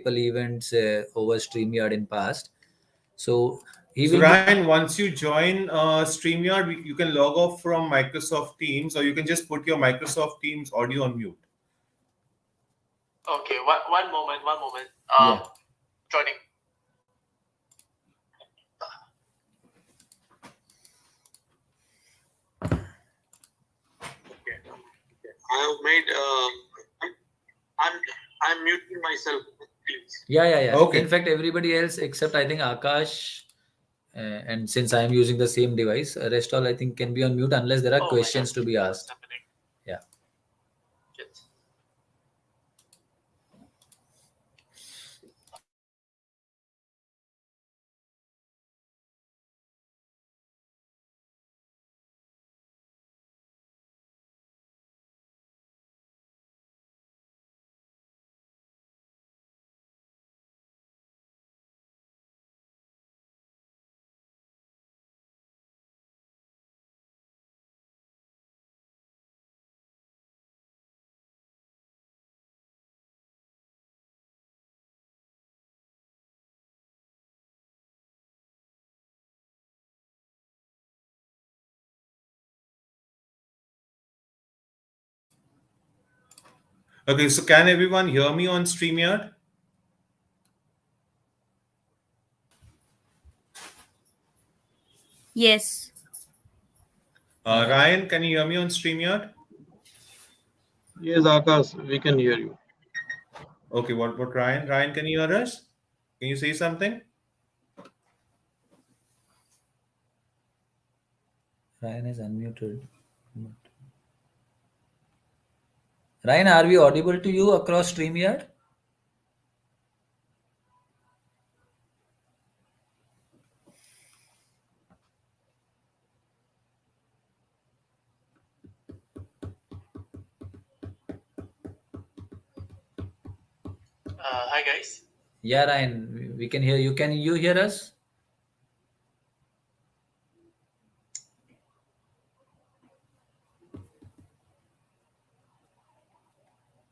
events over StreamYard in past. So he So will be. Ryan, once you join StreamYard, you can log off from Microsoft Teams, or you can just put your Microsoft Teams audio on mute. Okay, one moment. Yeah. Joining. Okay. I have made. I'm muting myself. Please. Yeah. Okay. In fact, everybody else except I think Akash, and since I am using the same device, rest all I think can be on mute unless there are Oh my questions God. to be What's asked. happening? Yeah. Shit. Okay, so can everyone hear me on StreamYard? Yes. Ryan, can you hear me on StreamYard? Yes, Akash, we can hear you. Okay, what Ryan? Ryan, can you hear us? Can you say something? Ryan is unmuted. Ryan, are we audible to you across StreamYard? Hi guys. Yeah, Ryan, we can hear you. Can you hear us?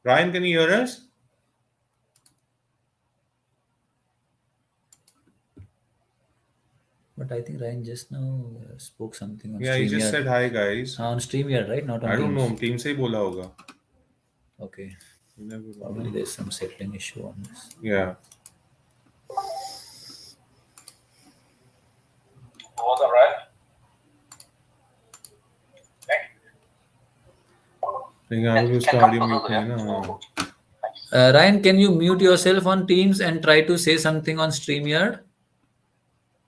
Ryan, can you hear us? But I think Ryan just now spoke something on Yeah, he just StreamYard. said hi, guys. On StreamYard, right? Not on I don't Teams. know. Team से ही बोला होगा. Okay. You never know. Probably there's some setting issue on this. Yeah. Was that right? यहाँ पे भी उसका audio mute नहीं है ना. Ryan, can you mute yourself on Teams and try to say something on StreamYard?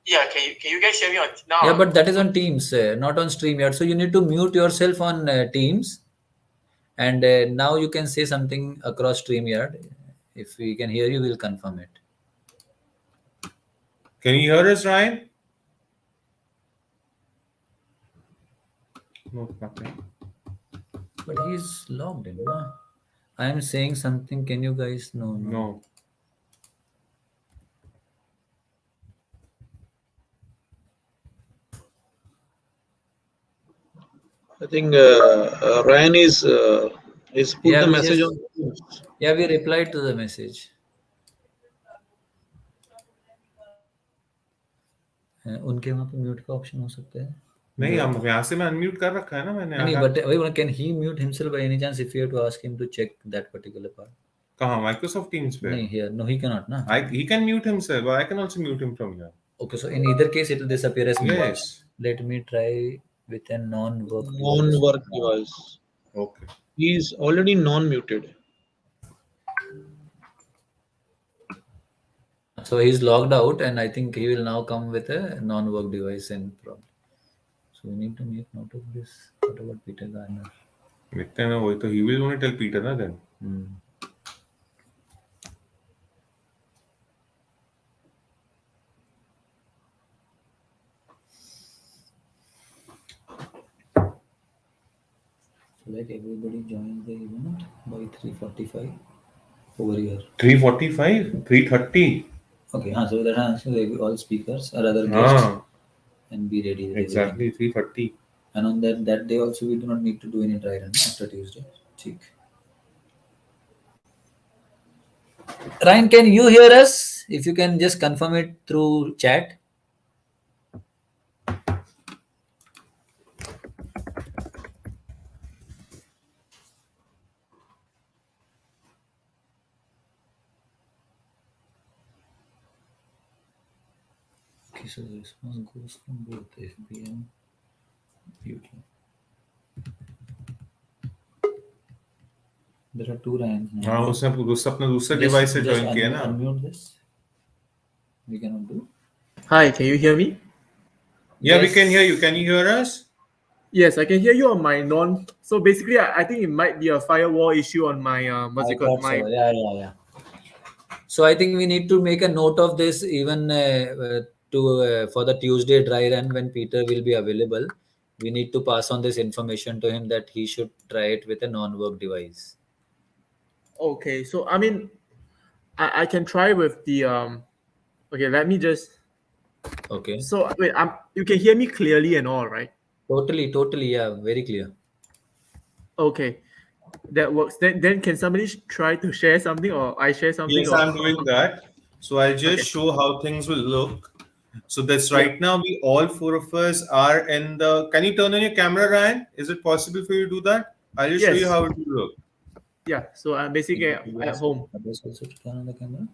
Yeah. Can you guys hear me on now? Yeah, but that is on Teams, not on StreamYard. So you need to mute yourself on Teams, and now you can say something across StreamYard. If we can hear you, we'll confirm it. Can you hear us, Ryan? No, nothing. But he's logged in. No? I am saying something. Can you guys know? No. I think Ryan is put Yeah, the we message just- on Teams. Yeah, we replied to the message. उनके वहाँ पे mute का option हो सकता है नहीं, हम यहाँ से मैं अनम्यूट कर रखा है ना मैंने. नहीं but can he mute himself by any chance if you have to ask him to check that particular part? कहाँ Microsoft Teams पे? नहीं, here no, he cannot na. He can mute himself, but I can also mute him from here. Okay, so in either case it will disappear as mute. Yes. Let me try with a non-work Non-work device. Okay. He is already non-muted. So he's logged out, and I think he will now come with a non-work device and problem. So we need to make note of this. What about Peter Garner? देखते हैं ना, वही तो he will only tell Peter ना then. So let everybody join the event by 3:45 over here. 3:45, 3:30. Okay, so that so all speakers or other guests and be ready. Exactly 3:30. And on that day also we do not need to do any dry run after Tuesday. ठीक. Ryan, can you hear us? If you can just confirm it through chat. Okay, so the response goes from both FB and YouTube. There are two Ryans now. हाँ उसने अपना दूसरा Just, device से just join किया ना. unmute this. We cannot do. Hi, can you hear me? Yeah, we Yes. can hear you. Can you hear us? Yes, I can hear you on my non. So basically, I think it might be a firewall issue on my what's I it called? thought My so. Yeah. So I think we need to make a note of this even for the Tuesday dry run when Peter will be available. We need to pass on this information to him that he should try it with a non-work device. okay. So I mean, I can try with the Okay, let me just. Okay. So wait, you can hear me clearly and all, right? Totally. Yeah. Very clear. Okay, that works. Then can somebody try to share something, or I share something? Yes, or... I'm doing that. So I'll just Okay. show how things will look. So that's Yeah. right now we all four of us are in the. Can you turn on your camera, Ryan? Is it possible for you to do that? I'll just show you Yes. how it will look. Yeah. So I'm basically at home. Others also to turn on the camera.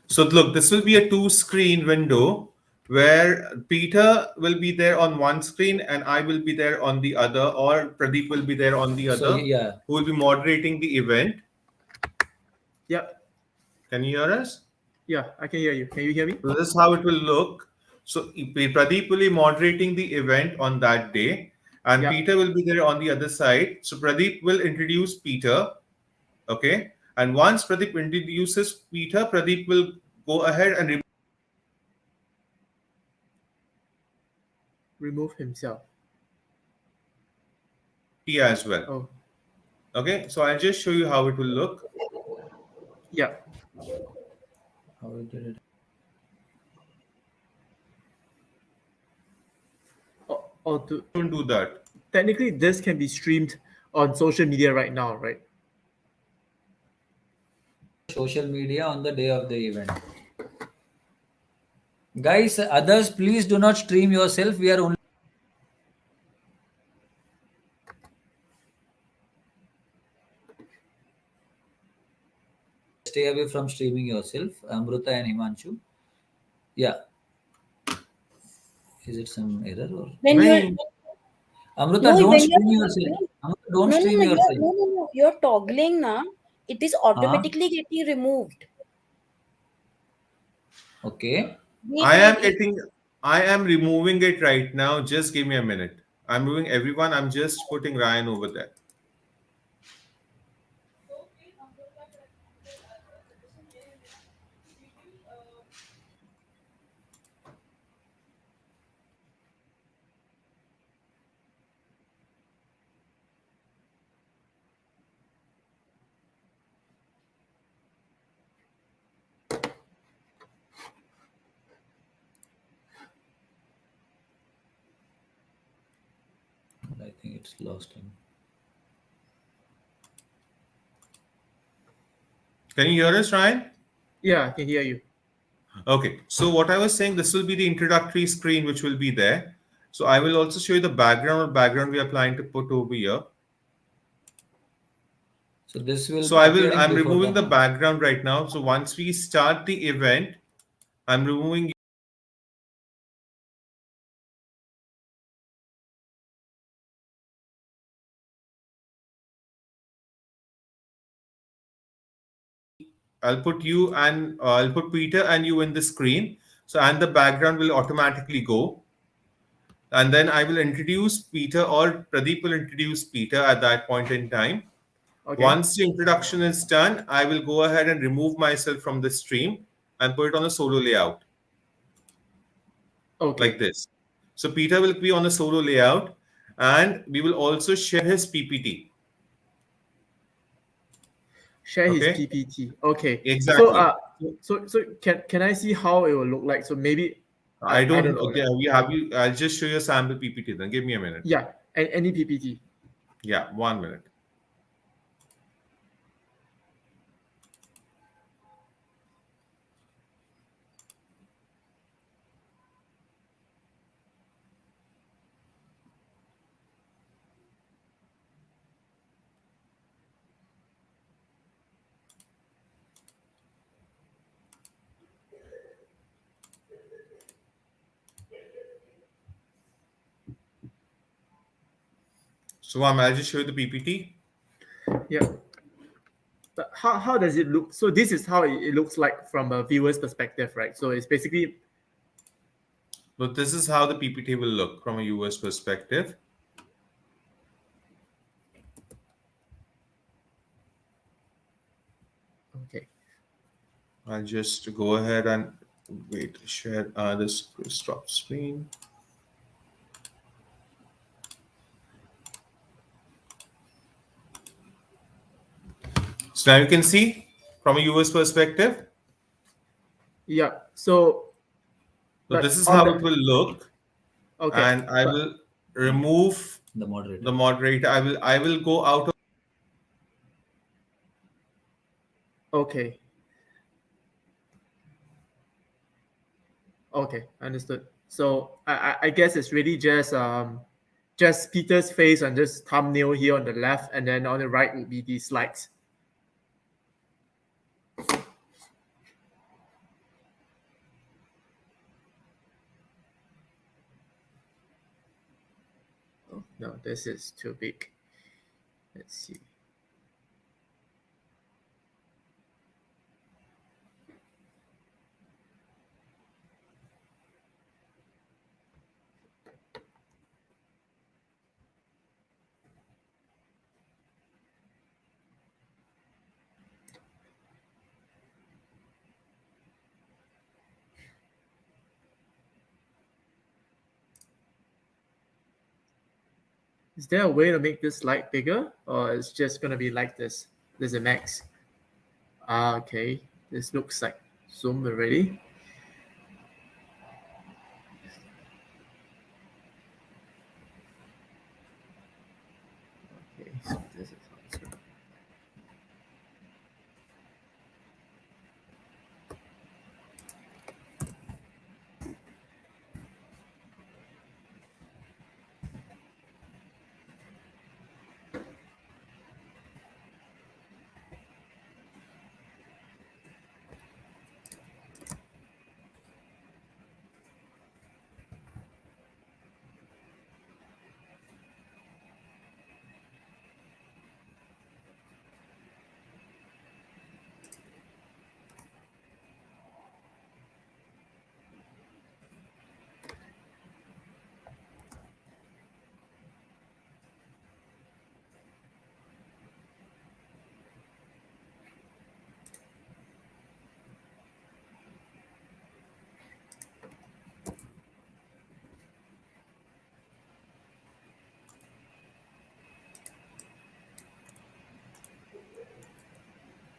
So look, this will be a two-screen window where Peter will be there on one screen and I will be there on the other, or Pradeep will be there on the So other, yeah. who will be moderating the event. Yeah. Can you hear us? Yeah, I can hear you. Can you hear me? So this is how it will look. So Pradeep will be moderating the event on that day, and Yeah. Peter will be there on the other side. So Pradeep will introduce Peter, okay? And once Pradeep introduces Peter, Pradeep will go ahead and Remove himself. Tia as well. Oh. Okay, so I'll just show you how it will look. Yeah. How did it? Or to Don't do that. technically this can be streamed on social media right now, right? Social media on the day of the event. Guys, others, please do not stream yourself. We are only stay away from streaming yourself. Amruta and Himanshu. Yeah. Is it some error or? When you're Amruta, no, don't when stream you're yourself. Amruta, don't no, stream yourself. no, you're toggling now. It is automatically getting removed. Okay. I am removing it right now. Just give me a minute. I'm removing everyone. I'm just putting Ryan over there. I think it's lost him. Can you hear us, Ryan? Yeah, I can hear you. Okay. So what I was saying, this will be the introductory screen which will be there. So I will also show you the background we are planning to put over here. So this will. So I'm removing the background right now. So once we start the event, I'm removing. I'll put you and I'll put Peter and you in the screen. So and the background will automatically go. And then I will introduce Peter, or Pradeep will introduce Peter at that point in time. Okay. Once the introduction is done, I will go ahead and remove myself from the stream and put it on a solo layout. Okay. Like this. So Peter will be on a solo layout, and we will also share his PPT. Share his Okay. PPT. Okay. Exactly. So can I see how it will look like? So maybe I don't know. know. Okay, we have you. I'll just show you a sample PPT. Then give me a minute. Yeah, any PPT. Yeah, 1 minute. So I'll just show you the PPT. Yeah. But how does it look? So this is how it looks like from a viewer's perspective, right? So it's basically But this is how the PPT will look from a US perspective. okay. I'll just go ahead and wait, share this stop screen. So now you can see from a US perspective. Yeah. So So but this is on how the it will look. okay. And I but- will remove The moderator. the moderator. I will go out of okay. Okay, understood. So I guess it's really just Peter's face and this thumbnail here on the left, and then on the right would be the slides. Oh, no, this is too big. Let's see. Is there a way to make this slide bigger, or it's just gonna be like this? There's a max. Ah, okay. This looks like Zoom already. Okay, so this is how it's gonna.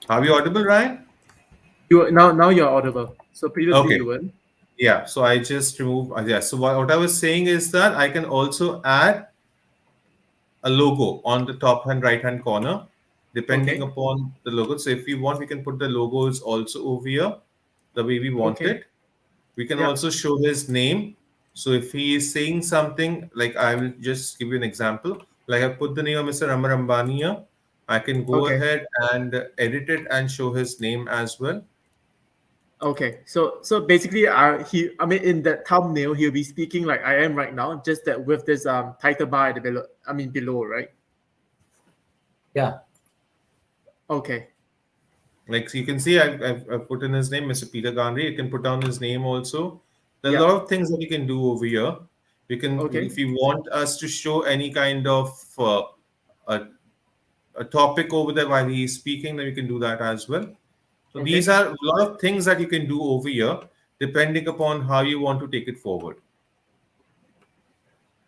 Are we audible, Ryan? You now you're audible. So previously Okay. you weren't. Yeah. So I just remove. Yeah. So what I was saying is that I can also add a logo on the top hand right hand corner, depending Okay. upon the logo. So if we want, we can put the logos also over here, the way we want Okay. it. We can Yeah. also show his name. So if he is saying something, like I will just give you an example. Like I put the name of Mr. Amar Ambani here. I can go Okay. ahead and edit it and show his name as well. Okay, so basically, I mean, in that thumbnail, he'll be speaking like I am right now, just that with this title bar at the below. I mean, below, right? Yeah. Okay, Like so you can see, I've put in his name, Mr. Peter Garnry. You can put down his name also. There are a Yeah. lot of things that you can do over here. You can, Okay. if you want us to show any kind of a, a topic over there while he's speaking, then you can do that as well. So Okay. these are a lot of things that you can do over here, depending upon how you want to take it forward.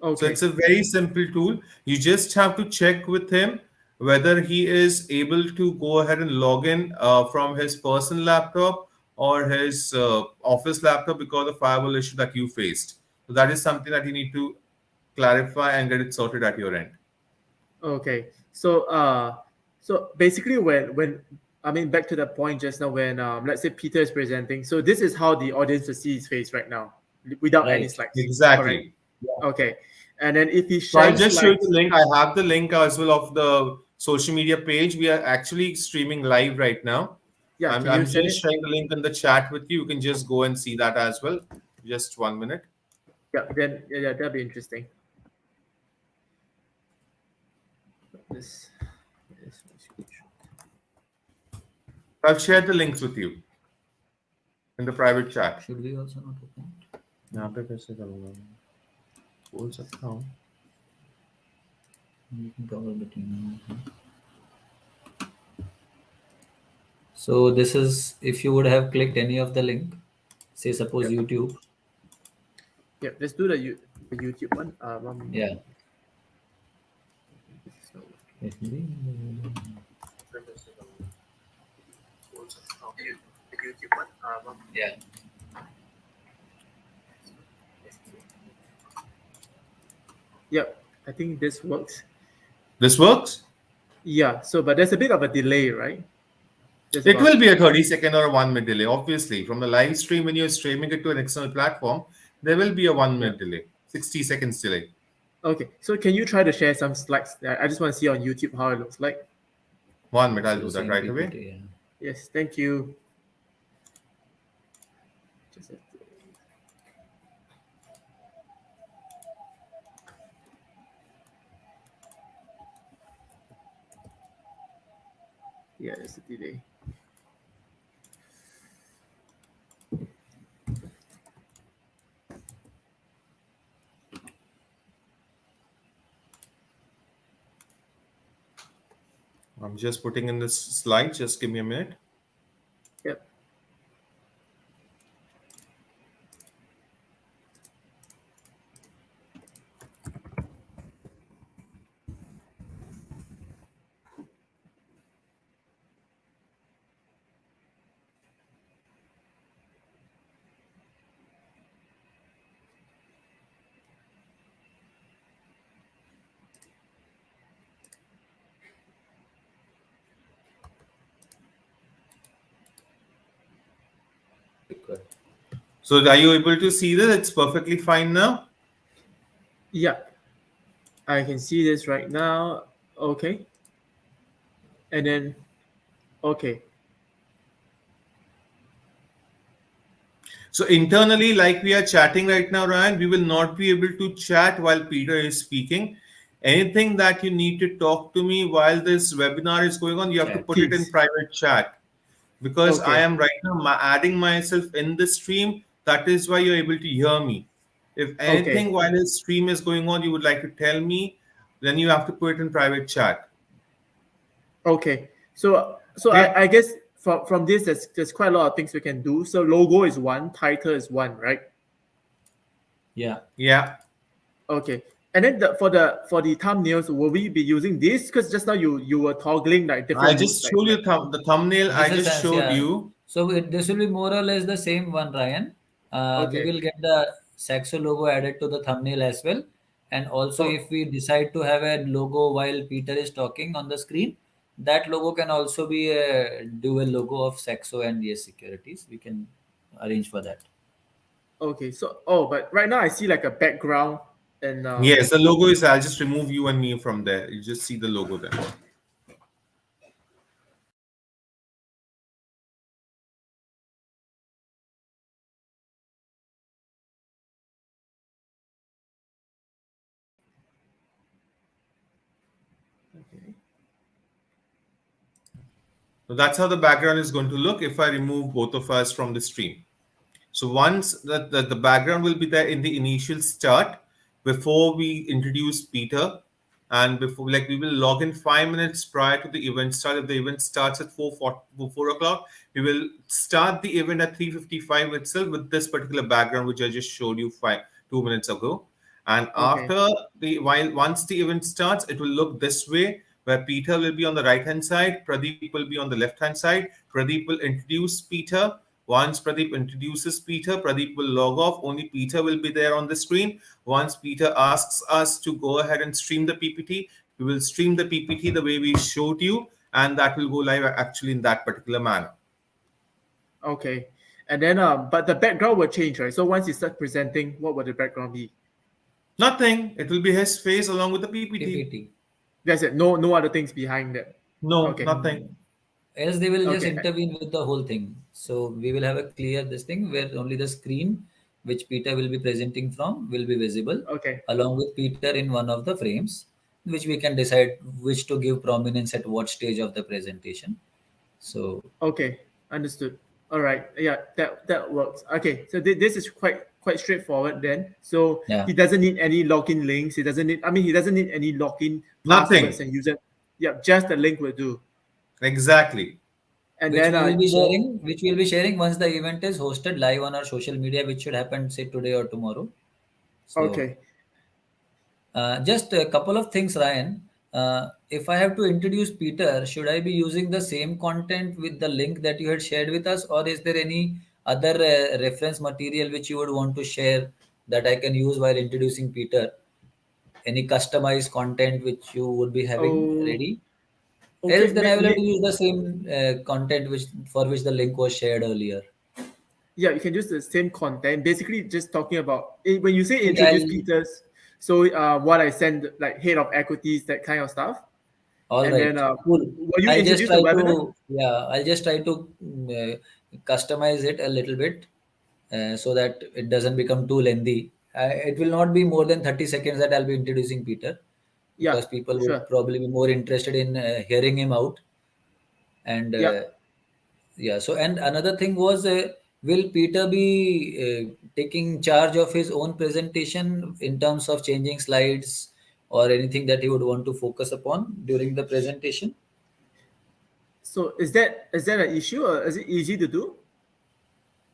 So Okay. it's a very simple tool. You just have to check with him whether he is able to go ahead and log in from his personal laptop or his office laptop because of the firewall issue that you faced. So that is something that you need to clarify and get it sorted at your end. Okay. So basically, when I mean back to the point just now, when let's say Peter is presenting, so this is how the audience will see his face right now, without any Right. slides. Correct. Exactly. Okay, and then if he's So I'll sharing just show you slides, the link. I have the link as well of the social media page. We are actually streaming live right now. yeah, I'm, can you I'm send just it? sharing the link in the chat with you. You can just go and see that as well. Just 1 minute. Yeah, then yeah, that'd be interesting. This is my screenshot. I've shared the links with you in the private chat. Should we also not open it? यहाँ पे कैसे करूँगा? बोल सकता हूँ. You can toggle between. So this is if you would have clicked any of the link, say suppose Yep. YouTube. Yeah, let's do the YouTube one. Yeah. So, It will be- the YouTube one. Yeah. Yep, I think this works. This works? Yeah. So, but there's a bit of a delay, right? There's It about- will be a 30-second or a 1-minute delay. Obviously, from the live stream, when you're streaming it to an external platform, there will be a 1-minute delay, 60 seconds delay. Okay, so can you try to share some slides? I just want to see on YouTube how it looks like. 1 minute, I'll So do that same right PPT, away. yeah. Yes, thank you. Just have to- Yeah, there's a delay. I'm just putting in this slide. Just give me a minute. Yep. Good. So, are you able to see this? It's perfectly fine now. Yeah, I can see this right now. Okay. And then, okay. So internally, like we are chatting right now, Ryan, we will not be able to chat while Peter is speaking. Anything that you need to talk to me while this webinar is going on, you have to Chat. put it in Please. private chat. Because Okay. I am right now adding myself in the stream. That is why you're able to hear me. If anything Okay. while the stream is going on, you would like to tell me, then you have to put it in private chat. Okay. So Okay. I guess from this, there's quite a lot of things we can do. So logo is one, title is one, right? Yeah. Yeah. Okay. And then for the thumbnails, will we be using this? Because just now you were toggling like different. I just showed you the thumbnail. I This is just as- showed yeah. you. So this will be more or less the same one, Ryan. Okay. We will get the Saxo logo added to the thumbnail as well. And also, Oh. if we decide to have a logo while Peter is talking on the screen, that logo can also be a dual logo of Saxo and Yes Securities. We can arrange for that. Okay. So but right now I see like a background and Yes, the logo is. I'll just remove you and me from there. You just see the logo there. Okay. So that's how the background is going to look if I remove both of us from the stream. So once the background will be there in the initial start before we introduce Peter, and before we will log in 5 minutes prior to the event start. If the event starts at 4 o'clock, we will start the event at 3:55 itself with this particular background which I just showed you 2 minutes ago. And Okay. after once the event starts, it will look this way, where Peter will be on the right hand side, Pradeep will be on the left hand side. Pradeep will introduce Peter. Once Pradeep introduces Peter, Pradeep will log off. Only Peter will be there on the screen. Once Peter asks us to go ahead and stream the PPT, we will stream the PPT the way we showed you, and that will go live actually in that particular manner. Okay. And then but the background will change, right? So once you start presenting, what will the background be? Nothing. It will be his face along with the PPT. PPT. That's it. No other things behind that. No, Okay. nothing. Else they will just Okay. intervene with the whole thing. So we will have a clear this thing where only the screen which Peter will be presenting from will be visible Okay. along with Peter in one of the frames. which we can decide which to give prominence at what stage of the presentation. So Okay, understood. All right, yeah, that works. Okay, so this is quite straightforward then. So yeah, he doesn't need any login links. He doesn't need. I mean, he doesn't need any login passwords Nothing. and user. Yeah, just the link will do. Exactly. And which then we will be so sharing, which we will be sharing once the event is hosted live on our social media, which should happen say today or tomorrow. So okay. just a couple of things, Ryan. If I have to introduce Peter, should I be using the same content with the link that you had shared with us, or is there any other reference material which you would want to share that I can use while introducing Peter? Any customized content which you would be having Oh, ready? okay. Else, then I will have to use the same content which for which the link was shared earlier. Yeah, you can use the same content. Basically, just talking about when you say Okay, introduce Peters. So what I send like head of equities, that kind of stuff. all And then right, cool. will you I'll just introduce the try webinar? to, yeah, I'll just try to customize it a little bit so that it doesn't become too lengthy. It will not be more than 30 seconds that I'll be introducing Peter, Yeah, because people would sure. probably be more interested in hearing him out. And Yeah. yeah, so and another thing was, will Peter be taking charge of his own presentation in terms of changing slides or anything that he would want to focus upon during the presentation? So is that an issue or is it easy to do?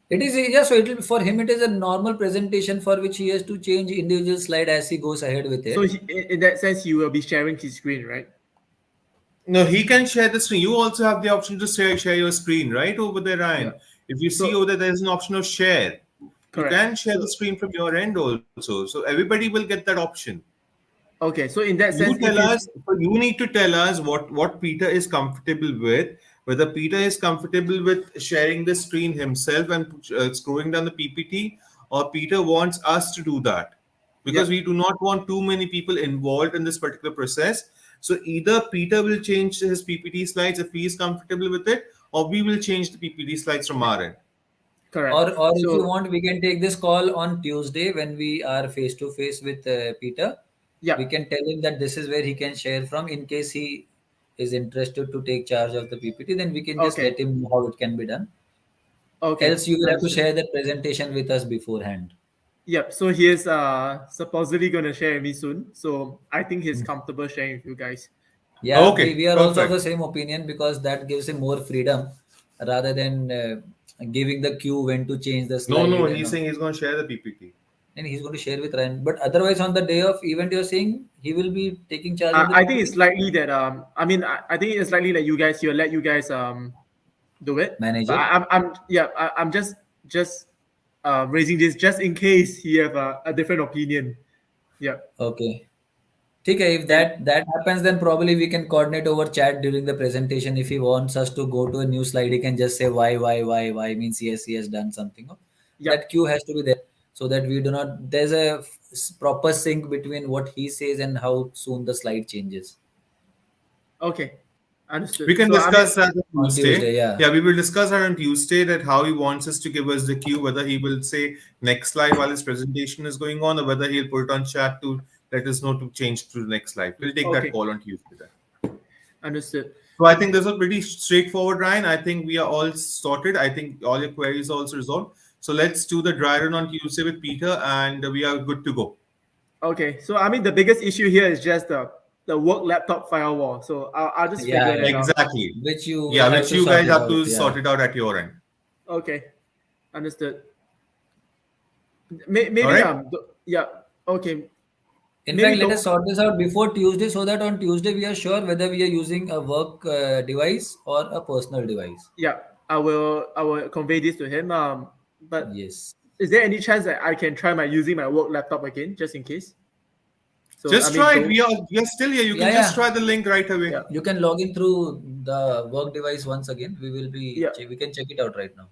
It is, yeah, so it will, for him it is a normal presentation for which he has to change individual slide as he goes ahead with So it. in that sense, you will be sharing his screen, right? No, he can share the screen. You also have the option to share your screen right over there, Yeah. Ryan. If you see So over there, there's an option of share. You correct. can share the So screen from your end also. So everybody will get that option. okay. So in that You sense, if tell he's us, you need to tell us what Peter is comfortable with, whether Peter is comfortable with sharing the screen himself and scrolling down the PPT, or Peter wants us to do that, because yeah. we do not want too many people involved in this particular process. So either Peter will change his PPT slides if he is comfortable with it, or we will change the PPT slides from our end. Correct. Or if you So want, we can take this call on Tuesday when we are face to face with Peter. yeah. We can tell him that this is where he can share from in case he is interested to take charge of the PPT. Then we can just Okay. let him know how it can be done. Okay. Else, you will have to Understood. share the presentation with us beforehand. Yep. So he is supposedly gonna share with me soon. So I think he's Mm. comfortable sharing with you guys. Yeah, Okay, we are also of the perfect. same opinion, because that gives him more freedom rather than giving the cue when to change the No, no, slide and he's saying he's going to share the PPT. and he's going to share with Ryan. But otherwise, on the day of event, you're saying he will be taking charge of the I think PPT it's likely that I mean I think it's likely that he'll let you guys do it. But manager. I'm just raising this just in case he have a different opinion. Yeah. Okay. Okay, if And that happens, then probably we can coordinate over chat during the presentation. If he wants us to go to a new slide, he can just say why means yes, he has done something. yeah. That cue has to be there so that we do not. There's a proper sync between what he says and how soon the slide changes Okay. We Understood. can So I mean discuss that on on Tuesday. Tuesday. Yeah. Yeah, we will discuss that on Tuesday, that how he wants us to give us the cue, whether he will say next slide while his presentation is going on, or whether he'll put it on chat to let us know to change to the next slide. We'll take that okay. call on Tuesday then. Understood. So I think this was pretty straightforward, Ryan. I think we are all sorted. I think all your queries are also resolved. So let's do the dry run on Tuesday with Peter, and we are good to go. Okay. So I mean the biggest issue here is just the work laptop firewall. So I'll just Yeah, figure that yeah. out. Exactly. Which you will Yeah, have which to you sort guys it have out. to Yeah. sort it out at your end. Okay. Understood. All Maybe right. yeah. Okay. In Maybe fact, let don't. us sort this out before Tuesday so that on Tuesday we are sure whether we are using a work device or a personal device. Yeah. I will convey this to him. But Yes. is there any chance that I can try using my work laptop again, just in case? So I Just mean, try it. don't. We are still here. You Yeah, can just yeah. try the link right away. Yeah. You can log in through the work device once again. We will be Yeah. we can check it out right now.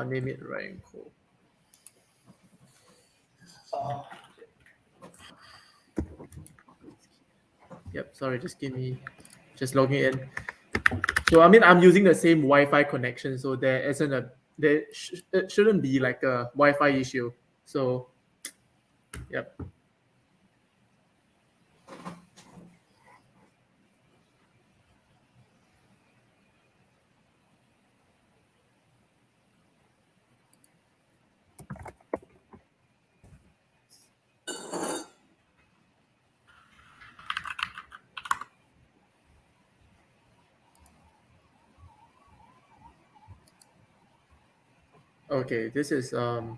Name it Ryan Cole. Yep. Sorry. Just give me. Just logging in. So I mean, I'm using the same Wi-Fi connection, so it shouldn't be like a Wi-Fi issue. So, yep. Okay, this is so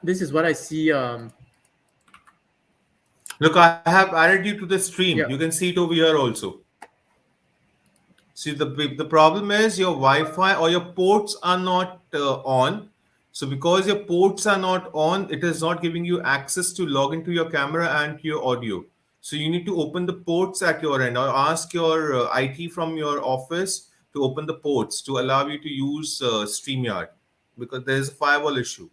this is what I see. Look, I have added you to the stream. Yeah. You can see it over here also. See, the problem is your Wi-Fi or your ports are not on. So because your ports are not on, it is not giving you access to log into your camera and to your audio. So you need to open the ports at your end or ask your IT from your office to open the ports to allow you to use StreamYard because there is a firewall issue.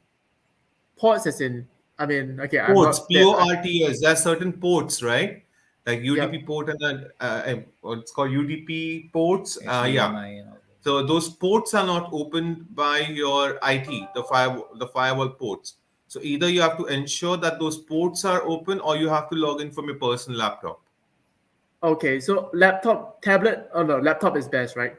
Ports as in, I mean, okay, I'm Ports, not that. ports. There are certain ports, right? Like Yep. UDP port and then what's called UDP ports. Yeah. HDMI and all that. So those ports are not opened by your IT, the firewall ports. So either you have to ensure that those ports are open, or you have to log in from your personal laptop. Okay, so laptop, tablet. Oh no, laptop is best, right?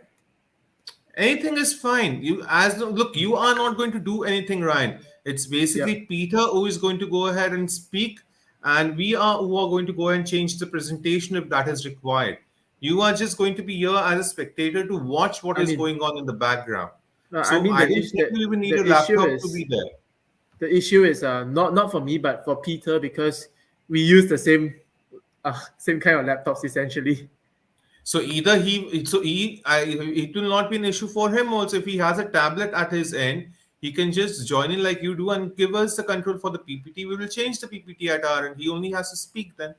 Anything is fine. Look, you are not going to do anything, Ryan. It's basically Yep. Peter who is going to go ahead and speak, and we are who are going to go ahead and change the presentation if that is required. You are just going to be here as a spectator to watch what I is mean, going on in the background. no, I So mean I don't think you even need a the issue laptop to is be there. not for me, but for Peter because we use the same kind of laptops essentially. So either it will not be an issue for him also if he has a tablet at his end. He can just join in like you do and give us the control for the PPT. We will change the PPT at our end. He only has to speak then.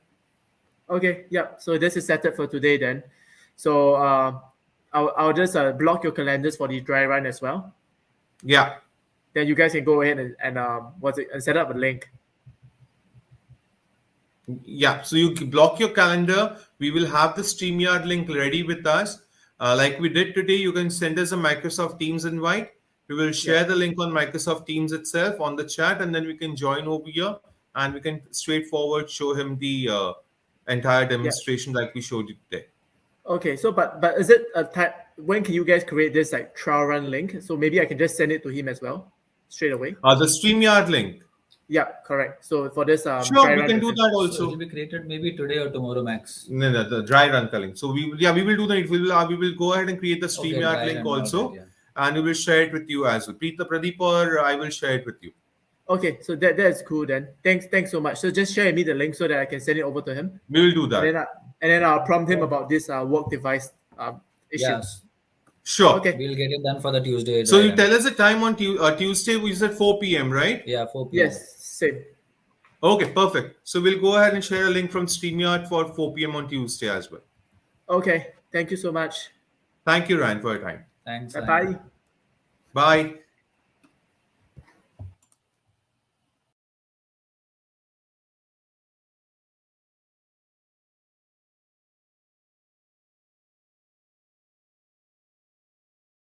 Okay, yeah. So this is set up for today then. So I'll just block your calendars for the dry run as well. Yeah. Then you guys can go ahead and set up a link. Yeah. So you block your calendar. We will have the StreamYard link ready with us. Like we did today, you can send us a Microsoft Teams invite. We will share the link on Microsoft Teams itself on the chat, and then we can join over here and we can straightforward show him the entire demonstration like we showed you today. Okay, so but is it a type? When can you guys create this like trial run link? So maybe I can just send it to him as well, straight away. The StreamYard link. Yeah, correct. So for this Sure, dry we run can do session. that So it also. will be created maybe today or tomorrow max. No, the dry run link. So we will do that. We will go ahead and create the StreamYard dry link run, also, alright, yeah. and we will share it with you as well. Pradeep, or I will share it with you. Okay, so that's cool then. Thanks so much. So just share me the link so that I can send it over to him, We will do and that. then I'll prompt him about this work device issue. Yes, Sure. Okay. we'll get it done for the Tuesday. So dry you run. tell us the time on Tuesday. We said 4 p.m. right? Yeah, 4 p.m. Yes, same. Okay, perfect. So we'll go ahead and share a link from StreamYard for 4 p.m. on Tuesday as well. Okay, thank you so much. Thank you, Ryan, for your time. Thanks. Bye Ryan. bye. Bye.